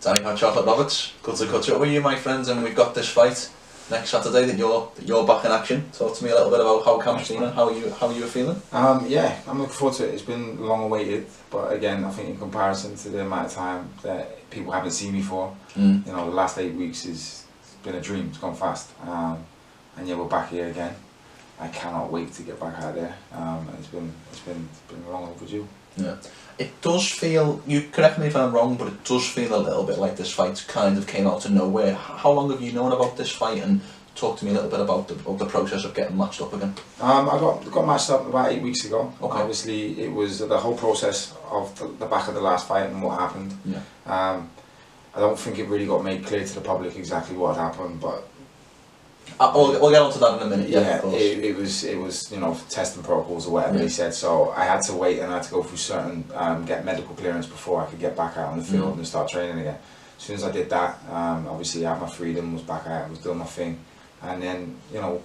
Danny Hot Chocolate Roberts, good to catch up with you, my friends, and we've got this fight next Saturday that you're back in action. Talk to me a little bit about how camp's been and how you were feeling. Yeah, I'm looking forward to it. It's been long awaited, but again, I think in comparison to the amount of time that people haven't seen me for, you know, the last 8 weeks it's been a dream. It's gone fast, and yeah, we're back here again. I cannot wait to get back out there. It's been long overdue. Yeah, it does feel. You correct me if I'm wrong, but it does feel a little bit like this fight kind of came out of nowhere. How long have you known about this fight? And talk to me a little bit about the process of getting matched up again. I got matched up about 8 weeks ago. Okay. Obviously, it was the whole process of the back of the last fight and what happened. Yeah. I don't think it really got made clear to the public exactly what happened, but we'll get on to that in a minute. Yeah, it was you know, testing protocols or whatever they said. So I had to wait and I had to go through certain get medical clearance before I could get back out on the field and start training again. As soon as I did that, obviously I had my freedom, was back out, was doing my thing, and then you know,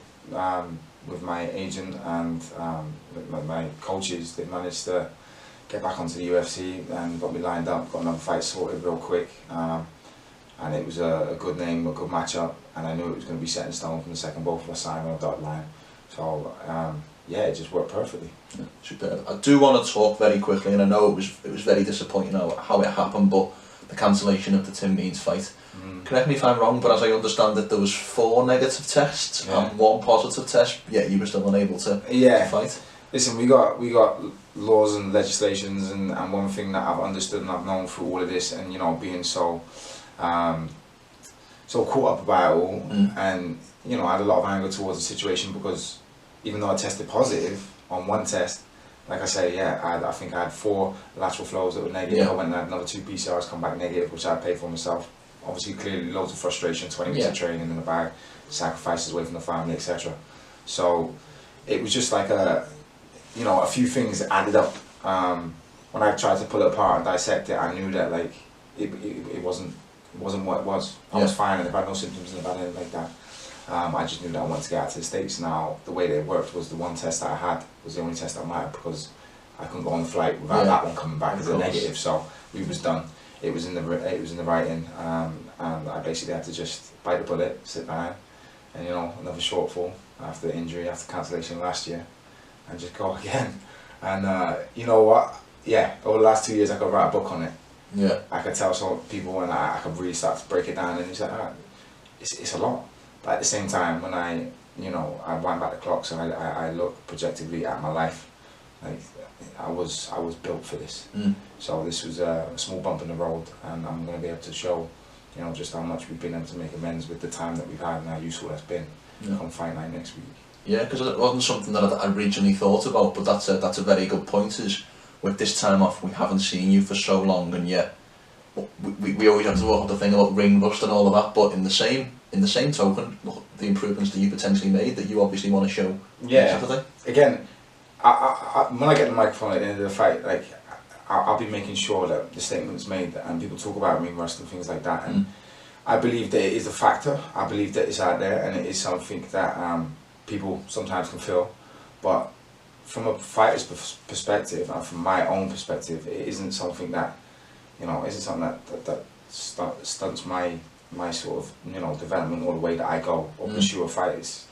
with my agent and with my coaches, they managed to get back onto the UFC and got me lined up, got another fight sorted real quick. And it was a good name, a good matchup, and I knew it was going to be set in stone from the second. Both of us signed on a dotted line, so yeah, it just worked perfectly. Yeah, superb. I do want to talk very quickly, and I know it was very disappointing how it happened, but the cancellation of the Tim Means fight. Correct me if I'm wrong, but as I understand it, there was 4 negative tests and 1 positive test. Yet you were still unable to fight. Listen, we got laws and legislations, and one thing that I've understood and I've known through all of this, and you know, being so caught up about it all, and you know, I had a lot of anger towards the situation because even though I tested positive on one test, like I say, I think I had 4 lateral flows that were negative. I went and had another 2 PCRs come back negative, which I paid for myself. Obviously, clearly loads of frustration, 20 weeks of training in the bag, sacrifices away from the family, etc. So it was just like a few things that added up. When I tried to pull it apart and dissect it, I knew that like it wasn't what it was. I was fine, and if I had no symptoms and if I didn't like that, I just knew that I wanted to get out to the States. Now, the way that it worked was the one test that I had was the only test I might have, because I couldn't go on the flight without that one coming back as a negative. So we was done. It was in the writing, and I basically had to just bite the bullet, sit down, and you know, another shortfall after the injury, after cancellation last year, and just go again. And you know what? Yeah, over the last 2 years, I could write a book on it. Yeah, I could tell some people, and I could really start to break it down, and it's like, it's a lot. But at the same time, when I wind back the clocks and I look projectively at my life, like I was built for this. So this was a small bump in the road, and I'm going to be able to show, you know, just how much we've been able to make amends with the time that we've had and how useful that's been. Come fight night next week. Yeah, because it wasn't something that I originally thought about, but that's a very good point. Is with this time off, we haven't seen you for so long, and yet we always have to walk the thing about ring rust and all of that. But in the same token, look, the improvements that you potentially made that you obviously want to show. Saturday. Again, I when I get the microphone at the end of the fight, like I'll be making sure that the statement's made, and people talk about ring rust and things like that. And I believe that it is a factor. I believe that it's out there, and it is something that people sometimes can feel. But from a fighter's perspective, and from my own perspective, it isn't something that, you know, isn't something that stunts my sort of, you know, development or the way that I go or pursue a fight.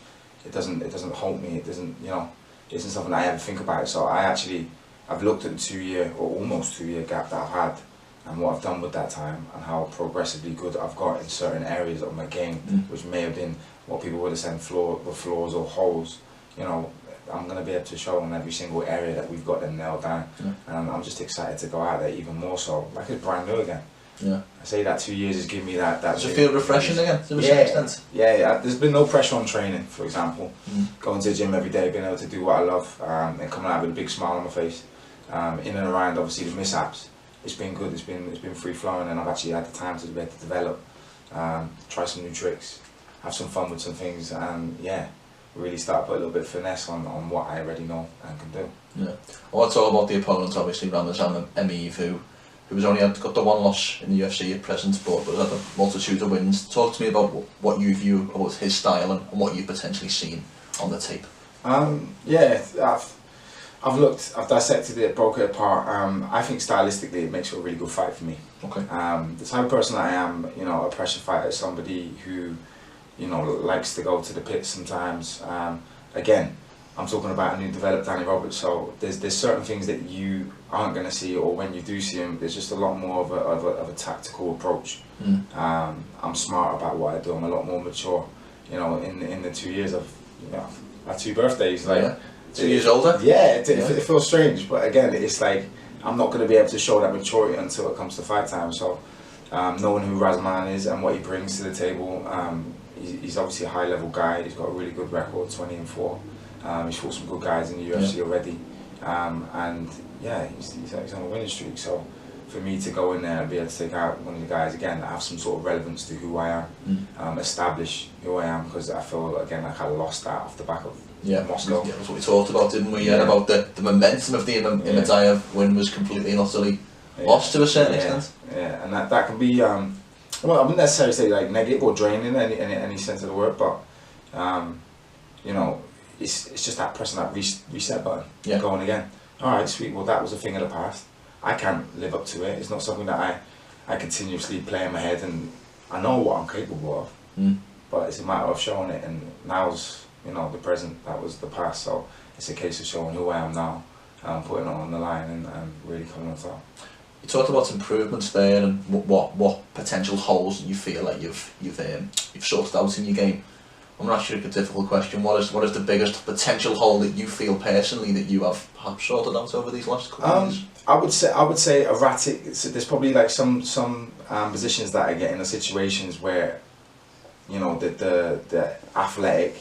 It doesn't halt me. It doesn't, you know, it isn't something I ever think about. So I've looked at the 2 year or almost 2 year gap that I've had, and what I've done with that time, and how progressively good I've got in certain areas of my game, which may have been what people would have said were flaws or holes. You know, I'm going to be able to show in every single area that we've got them nailed down, and I'm just excited to go out there even more so, like it's brand new again. I say that 2 years has given me that. Does it feel refreshing again to a certain extent? Yeah. There's been no pressure on training, for example. Going to the gym every day, being able to do what I love, and coming out with a big smile on my face. In and around, obviously, the mishaps. It's been good. It's been free flowing, and I've actually had the time to be able to develop, try some new tricks, have some fun with some things, and really start to put a little bit of finesse on what I already know and can do. Yeah. I want to talk about the opponent, obviously, Ramazan Emeev, who has only got the 1 loss in the UFC at present, but has had a multitude of wins. Talk to me about what you view about his style and what you've potentially seen on the tape. I've dissected it, broke it apart. I think stylistically it makes it a really good fight for me. Okay. The type of person I am, you know, a pressure fighter, somebody who, you know, likes to go to the pit sometimes. Again, I'm talking about a new developed Danny Roberts, so there's certain things that you aren't going to see, or when you do see him, there's just a lot more of a tactical approach. I'm smart about what I do. I'm a lot more mature. You know, in the 2 years I've, you know, had 2 birthdays. Like, yeah. 2 years older. Yeah, it feels strange, but again, it's like I'm not going to be able to show that maturity until it comes to fight time. So, knowing who Ramazan is and what he brings to the table, he's obviously a high level guy. He's got a really good record, 20-4. He's fought some good guys in the UFC already, and yeah, he's on a winning streak. So for me to go in there and be able to take out one of the guys again that have some sort of relevance to who I am, establish who I am, because I feel again like I lost that off the back of Moscow. Yeah, that's what we talked about, didn't we? Yeah, about the momentum of the Emeev win was completely and utterly lost to a certain extent. Yeah, and that can be well, I wouldn't necessarily say like negative or draining in any sense of the word, but you know, it's just that pressing that reset button, going again. All right, sweet. Well, that was a thing of the past. I can't live up to it. It's not something that I continuously play in my head, and I know what I'm capable of. But it's a matter of showing it, and now's, you know, the present. That was the past, so it's a case of showing who I am now, putting it on the line, and really coming on top. You talked about improvements there, and what potential holes you feel like you've sorted out in your game. I'm not sure, a difficult question. What is the biggest potential hole that you feel personally that you have perhaps sorted out over these last couple of years? I would say erratic. There's probably like some positions that I get in situations where, you know, the athletic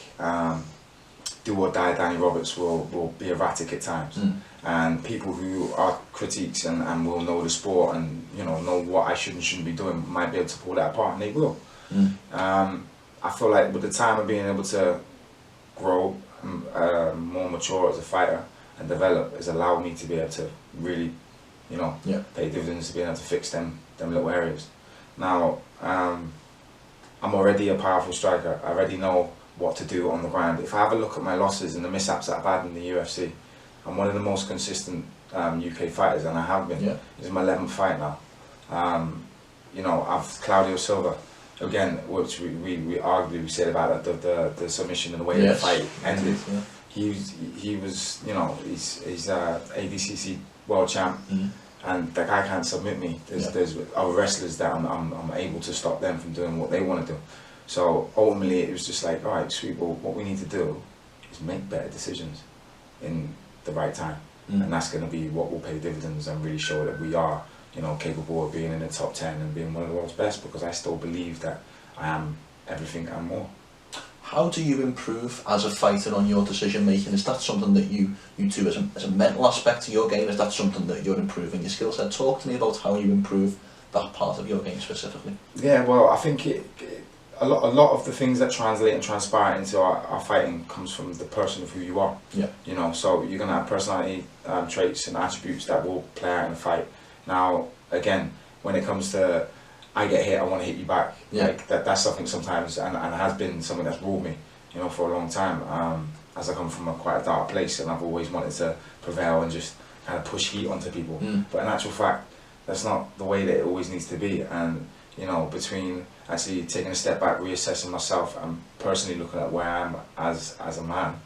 do or die Danny Roberts will be erratic at times, and people who are critiques and will know the sport and, you know what I should and shouldn't be doing might be able to pull that apart, and they will. I feel like with the time of being able to grow more mature as a fighter and develop has allowed me to be able to really, you know, pay dividends to being able to fix them little areas. Now, I'm already a powerful striker. I already know what to do on the ground. If I have a look at my losses and the mishaps that I've had in the UFC, I'm one of the most consistent UK fighters, and I have been. This is my 11th fight now. You know, I've Claudio Silva. Again, which we argued, we said about the submission and the way the fight ended. He was, you know, he's ADCC world champ, and that guy can't submit me. There's other wrestlers that I'm able to stop them from doing what they want to do. So ultimately, it was just like, all right, sweet. Well, what we need to do is make better decisions in the right time, and that's going to be what will pay dividends and really show that we are, you know, capable of being in the top 10 and being one of the world's best, because I still believe that I am everything and more. How do you improve as a fighter on your decision making? Is that something that you do as a mental aspect to your game? Is that something that you're improving your skill set? Talk to me about how you improve that part of your game specifically. Yeah, well, I think a lot of the things that translate and transpire into our fighting comes from the person of who you are. You know, so you're gonna have personality traits and attributes that will play out in a fight. Now, again, when it comes to I get hit, I want to hit you back. Like that's something sometimes, and has been something that's ruled me, you know, for a long time. As I come from quite a dark place, and I've always wanted to prevail and just kind of push heat onto people. But in actual fact, that's not the way that it always needs to be. And you know, between actually taking a step back, reassessing myself, and personally looking at where I am as a man,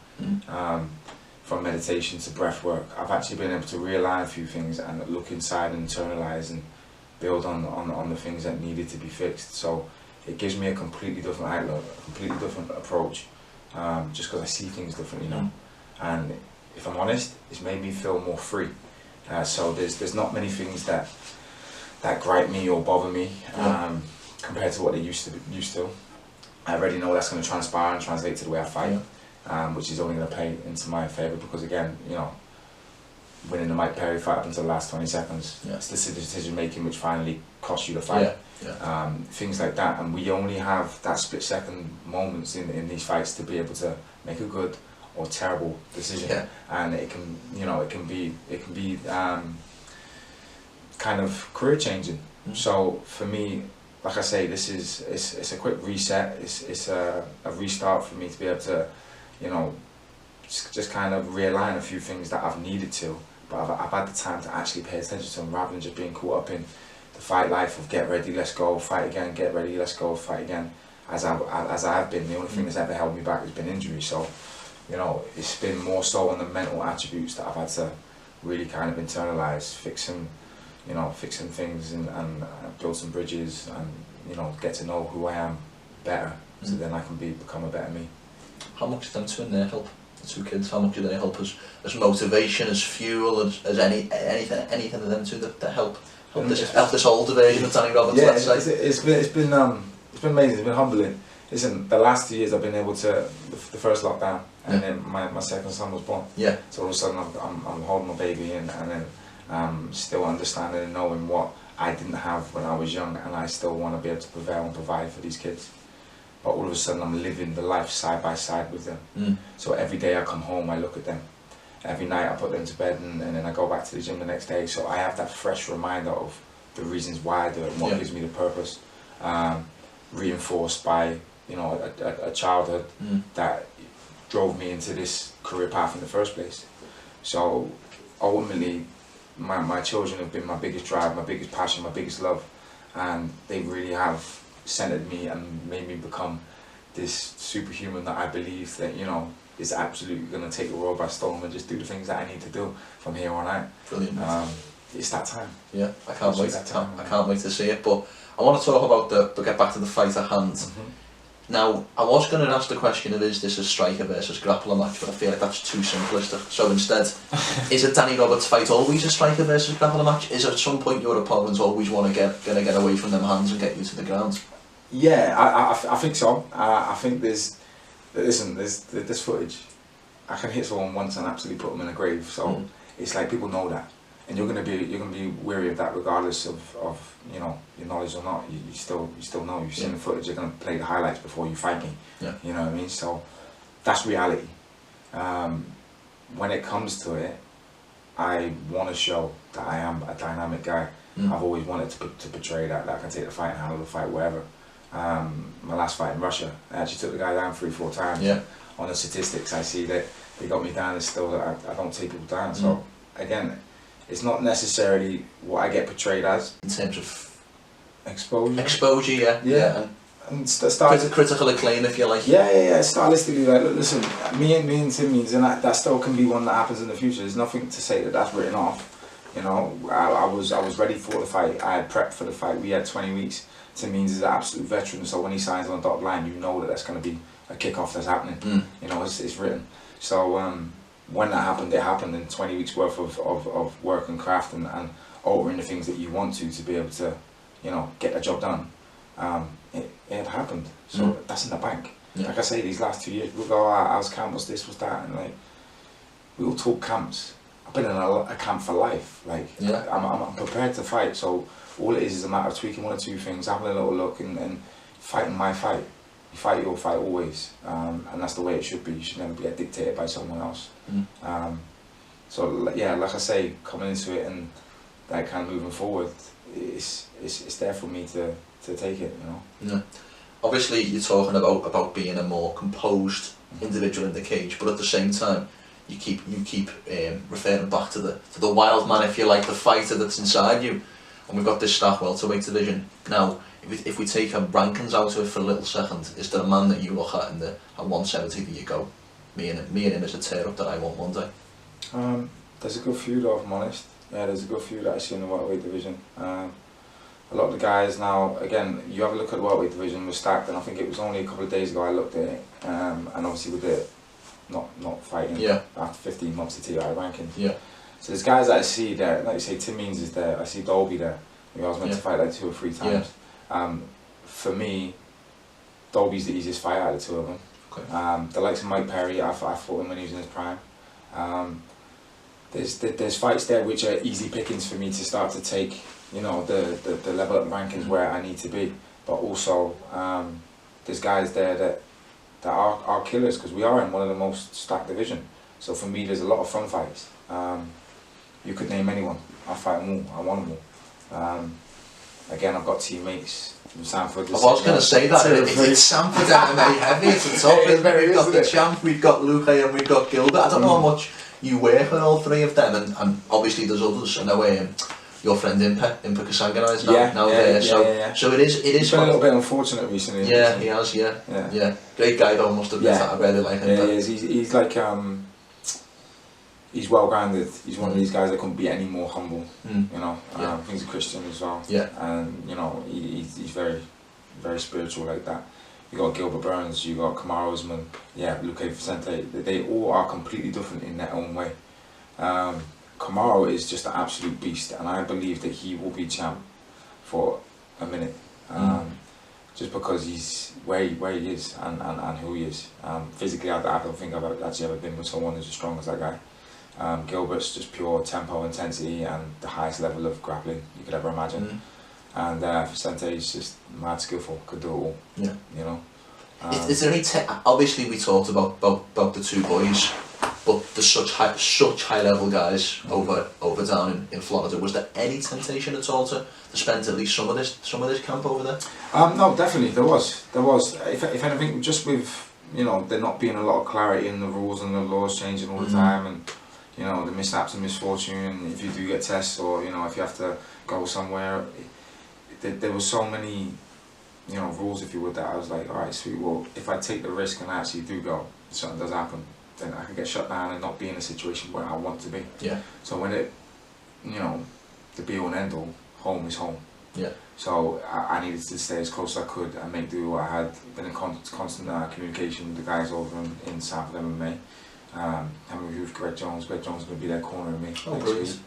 from meditation to breath work, I've actually been able to realign a few things and look inside and internalize and build on the things that needed to be fixed. So it gives me a completely different outlook, a completely different approach, just because I see things differently now. And if I'm honest, it's made me feel more free. So there's not many things that gripe me or bother me compared to what they used to. I already know that's going to transpire and translate to the way I fight. Which is only going to play into my favour, because again, you know, winning the Mike Perry fight up until the last 20 seconds, it's the decision making which finally cost you the fight. Things like that, and we only have that split second moments in these fights to be able to make a good or terrible decision, and it can, you know, it can be kind of career changing. So for me, like I say, it's a quick reset. It's a restart for me to be able to, you know, just kind of realign a few things that I've needed to, but I've had the time to actually pay attention to them rather than just being caught up in the fight life of get ready, let's go, fight again, get ready, let's go, fight again. As I have been, the only thing that's ever held me back has been injury. So, you know, it's been more so on the mental attributes that I've had to really kind of internalize, fixing things and build some bridges and, you know, get to know who I am better, so then I can become a better me. How much did them two in there help? The two kids, how much did they help as motivation, as fuel, as anything of them two that help this older version of Danny Roberts? Yeah, let's say? It's been amazing. It's been humbling. Listen, the last 2 years I've been able to, the first lockdown, and then my second son was born. Yeah. So all of a sudden I'm holding my baby and then still understanding and knowing what I didn't have when I was young, and I still want to be able to prevail and provide for these kids. But all of a sudden I'm living the life side by side with them. So every day I come home, I look at them. Every night I put them to bed and then I go back to the gym the next day. So I have that fresh reminder of the reasons why I do it and what gives me the purpose. Reinforced by, you know, a childhood that drove me into this career path in the first place. So ultimately, my children have been my biggest drive, my biggest passion, my biggest love, and they really have centered me and made me become this superhuman that I believe that, you know, is absolutely going to take the world by storm and just do the things that I need to do from here on out. Brilliant. It's that time. Yeah, I can't wait. I can't wait to see it. But I want to talk about get back to the fight at hand. Now, I was going to ask the question of is this a striker versus grappler match, but I feel like that's too simplistic. So instead, is a Danny Roberts fight always a striker versus grappler match? Is at some point your opponents always want to get away from them hands and get you to the ground? Yeah, I think so. I think there's footage. I can hit someone once and absolutely put them in a grave. So it's like people know that, and you're gonna be wary of that regardless of you know your knowledge or not. You still know. You've seen the footage. You're gonna play the highlights before you fight me. Yeah. You know what I mean? So that's reality. When it comes to it, I want to show that I am a dynamic guy. I've always wanted to portray that I can take the fight and handle the fight wherever. My last fight in Russia, I actually took the guy down 3-4 times. Yeah. On the statistics, I see that they got me down, and still that I don't take people down. So again, it's not necessarily what I get portrayed as in terms of exposure. Exposure, yeah. And critical acclaim, if you like. Yeah. Stylistically, like, look, listen, me and Tim means, and that still can be one that happens in the future. There's nothing to say that that's written off. You know, I was ready for the fight. I had prepped for the fight. We had 20 weeks. Tim Means is an absolute veteran, so when he signs on the dotted line, you know that that's going to be a kickoff that's happening. You know, it's written. So when that happened, it happened in 20 weeks worth of work and craft and altering the things that you want to be able to, you know, get the job done. It had happened. So that's in the bank. Yeah. Like I say, these last 2 years, we'll go, how's camp, what's this, what's that, and like, we all talk camps. I've been in a camp for life. Like, I'm prepared to fight, so all it is a matter of tweaking one or two things, having a little look and fighting my fight. You fight your fight always, and that's the way it should be. You should never get dictated by someone else. So yeah, like I say, coming into it and like kind of moving forward, it's there for me to take it, you know. Yeah. Obviously, you're talking about being a more composed individual in the cage, but at the same time, you keep referring back to the wild man, if you like, the fighter that's inside you. And we've got this staff welterweight division. Now, if we take rankings out of it for a little second, is there a man that you look at at 170 that you go, me and him is a tear up that I want one day? There's a good few though, if I'm honest. Yeah, there's a good few that I see in the welterweight division. A lot of the guys now, again, you have a look at the welterweight division, we're stacked, and I think it was only a couple of days ago I looked at it, and obviously with it not fighting after 15 months of TI rankings. Yeah. So there's guys that I see there, like you say, Tim Means is there, I see Dolby there, who I was meant to fight like 2 or 3 times. For me, Dolby's the easiest fight out of the 2 of them. Okay. The likes of Mike Perry, I fought him when he was in his prime. There's fights there which are easy pickings for me to start to take, you know, the level up rankings where I need to be. But also, there's guys there that are killers, because we are in one of the most stacked division. So for me, there's a lot of fun fights. You could name anyone. I fight them all. I want them all. Again, I've got teammates Sanford. I was going to say that, it's Sanford MMA heavy, it's the top, isn't it? We've got the champ, we've got Luke and we've got Gilbert. I don't know how much you work with all three of them, and obviously there's others. I know your friend Impa Kasangana is now there, so it is. He's been a little bit unfortunate recently. Yeah, he has, yeah. Great guy though, must admit that, I really like him. Yeah, he's like, he's well grounded. He's one of these guys that couldn't be any more humble. You know, I think he's a Christian as well. Yeah, and you know, he's very, very spiritual like that. You got Gilbert Burns, you got Kamaru Usman, Luque Vicente. They all are completely different in their own way. Kamaru is just an absolute beast, and I believe that he will be champ for a minute. Just because he's where he is and who he is. Physically, I don't think I've actually ever been with someone who's as strong as that guy. Gilbert's just pure tempo, intensity, and the highest level of grappling you could ever imagine. And Vicente is just mad skillful, could do it all. Yeah, you know. Is there any? Obviously, we talked about the two boys, but there's such high level guys over down in Florida. Was there any temptation at all to spend at least some of this camp over there? No, definitely there was. If anything, just with there not being a lot of clarity in the rules and the laws changing all the time, and the mishaps and misfortune. If you do get tests, or if you have to go somewhere, there was so many rules, if you would, that I was like, alright, sweet, well, if I take the risk and I actually do go, something does happen, then I can get shut down and not be in a situation where I want to be. Yeah. So when it, the be all and end all, home is home. Yeah. So I needed to stay as close as I could and make do what I had. Been in constant communication with the guys over in Sanford MMA. Having with Greg Jones. Greg Jones is going to be there cornering me next week.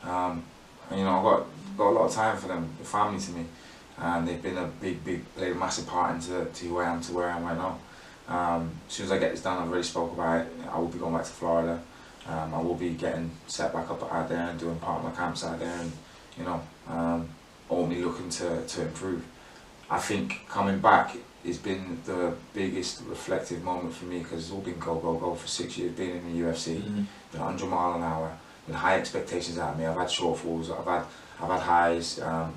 And I've got a lot of time for them, the family to me. And they've been played a massive part into who I am to where I am right now. As soon as I get this done, I've already spoke about it, I will be going back to Florida. I will be getting set back up out there and doing part of my camps out there, and only looking to improve. I think coming back has been the biggest reflective moment for me, because it's all been go for 6 years, being in the UFC, been 100 mile an hour, with high expectations out of me. I've had shortfalls, I've had highs, and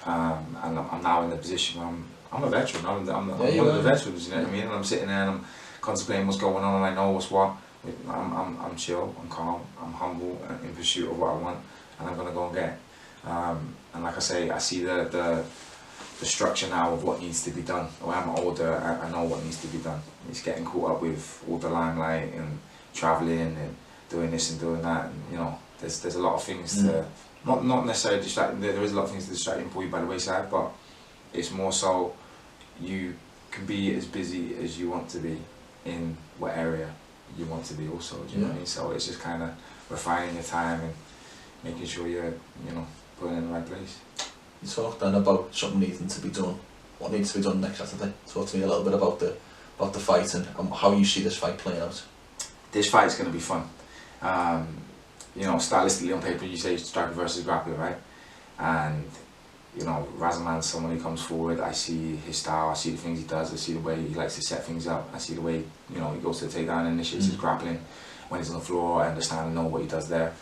I'm now in the position where I'm a veteran. I'm one of the veterans, you know what I mean? And I'm sitting there and I'm contemplating what's going on, and I know what's what. I'm chill, I'm calm, I'm humble, and in pursuit of what I want, and I'm gonna go and get it. And like I say, I see the structure now of what needs to be done. When I'm older, I know what needs to be done. It's getting caught up with all the limelight and travelling and doing this and doing that, and there's a lot of things to not necessarily distracting. There is a lot of things to distract and pull you by the wayside, but it's more so you can be as busy as you want to be in what area you want to be also, do you know what I mean? So it's just kind of refining your time and making sure you're putting it in the right place. You talked then about something needing to be done. What needs to be done next Saturday? Talk to me a little bit about the fight and how you see this fight playing out. This fight's going to be fun. Stylistically on paper you say striker versus grappler, right? And Ramazan's someone who comes forward. I see his style, I see the things he does, I see the way he likes to set things up, I see the way he goes to the takedown and initiates his grappling. When he's on the floor, I understand and know what he does there.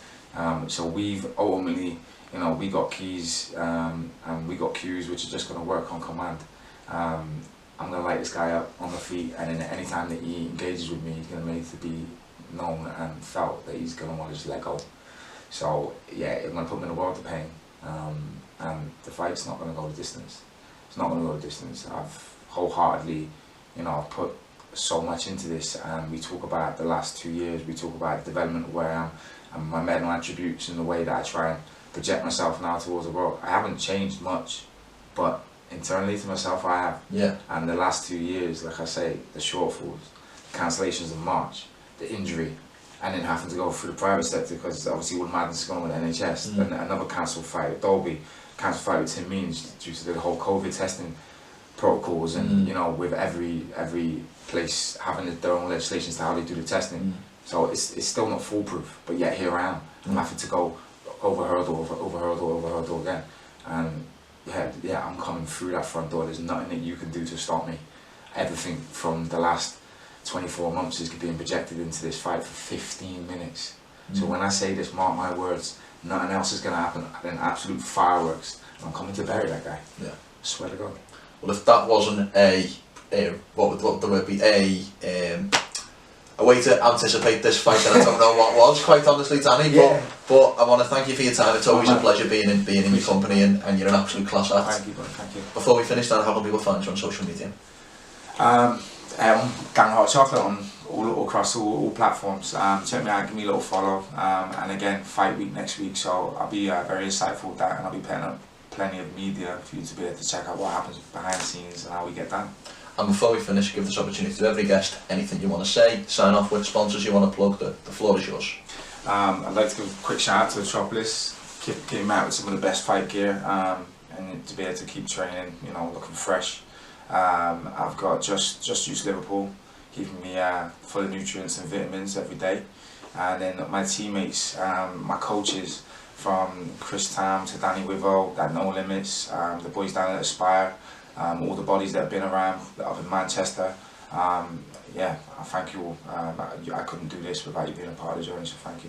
So we've ultimately, we got keys and we got cues which are just going to work on command. I'm going to light this guy up on the feet, and then any time that he engages with me, he's going to make it to be known and felt that he's going to want to just let go. So yeah, I'm going to put him in a world of pain, and the fight's not going to go the distance. It's not going to go the distance. I've wholeheartedly, I've put so much into this, and we talk about the last 2 years, we talk about the development of where I am and my mental attributes and the way that I try and project myself now towards the world. I haven't changed much, but internally to myself I have. Yeah. And the last 2 years, like I say, the shortfalls, the cancellations in March, the injury, and then having to go through the private sector because obviously all madness is going on with NHS, and another cancelled fight with Dolby, cancelled fight with Tim Means due to the whole COVID testing protocols, and with every place having their own legislations to how they do the testing. So it's still not foolproof, but yet here I am. I'm having to go over hurdle again, and yeah, I'm coming through that front door. There's nothing that you can do to stop me. Everything from the last 24 months is being projected into this fight for 15 minutes. So when I say this, mark my words, nothing else is going to happen than absolute fireworks. I'm coming to bury that guy. Yeah. Swear to God. Well, if that wasn't what there would be a way to anticipate this fight, then I don't know what was, quite honestly, Danny. Yeah. But I want to thank you for your time. It's always a pleasure being in your company, and you're an absolute class act. Thank you, bro. Thank you. Before we finish, Dan, how can people find you on social media? Gang Hot Chocolate on all across all platforms. Check me out, give me a little follow. And again, fight week next week, so I'll be very insightful with that, and I'll be putting up plenty of media for you to be able to check out what happens behind the scenes and how we get done. And before we finish, give this opportunity to every guest. Anything you want to say, sign off with, sponsors you want to plug, the floor is yours. I'd like to give a quick shout out to Metropolis. Came out with some of the best fight gear, and to be able to keep training, you know, looking fresh. I've got Just Juice Liverpool, keeping me full of nutrients and vitamins every day. And then my teammates, my coaches, from Chris Tam to Danny Wivo, at No Limits, the boys down at Aspire, all the bodies that have been around up in Manchester. Yeah, I thank you all. I couldn't do this without you being a part of the journey, so thank you.